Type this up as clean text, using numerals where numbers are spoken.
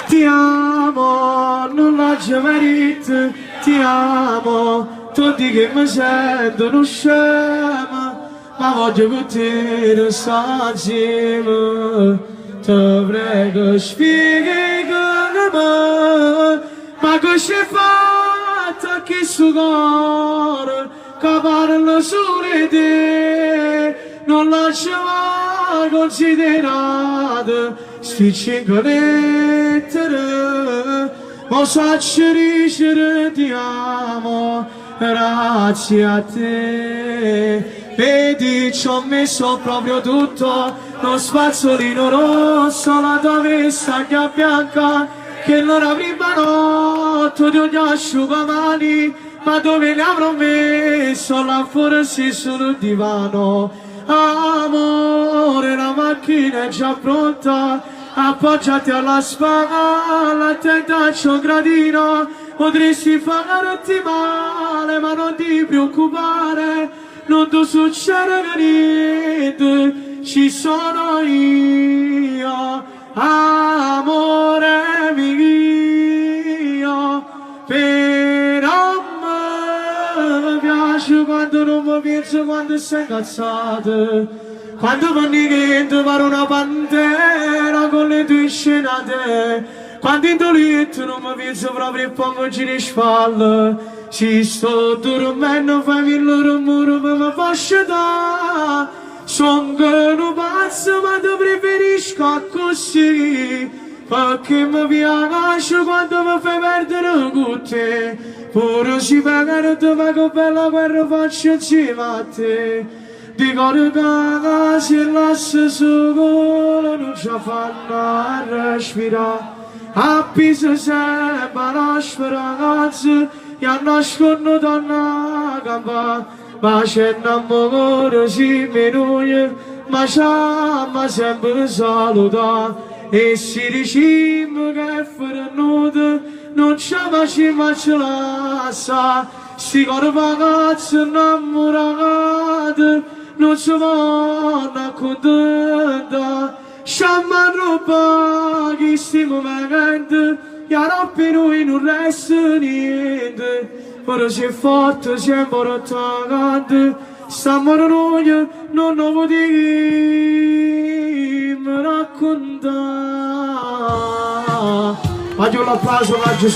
Ti amo, non la merito, ti amo, tutti che mi sentono scema, ma voglio poter stare insieme. Ti prego spieghi con me, ma che si è fatta che sto cuore, che parla solo di te, non lascio mai considerare. Sti 5 lettere, ma faccio dicere ti amo, grazie a te. Vedi, ci ho messo proprio tutto, lo spazzolino rosso, la tua vestaglia bianca, che non avrà notte di ogni asciugamani, ma dove le avrò messo, là forse sul divano. Amore, la macchina è già pronta, appoggiati alla spalla, attentacci un gradino, potresti farti male, ma non ti preoccupare, non ti succede niente, ci sono io, amore mio, però mi piace quando non mi piace, quando sei incazzato. Quando fanno che ti pare una pantera con le tue scenate, quando in tuo letto non mi penso proprio e poi mi giri spalle, ci sto dormendo, fammi il rumore che mi fa sciatare, sono che un pazzo ma ti preferisco così, perché mi piace quando mi fai perdere con te, pure si pagano te ma che bella guerra faccio insieme a te. Dico che se lascia solo non ci fanno respirare, appisa sempre la speranza e a nascono dalla gamba, ma c'è un amore si minuye, ma c'è sempre saluta, e si dice che è venuto, non c'è mai ce la sa, si corva ragazzi innamorati, non si vanno accontenta, sciamano pochi sti momenti, e a rappi noi non resta niente, però si è forte, si è imbarazzante, stiamo noi, non lo potremmo raccontare. Faccio l'applauso a Giuseppe.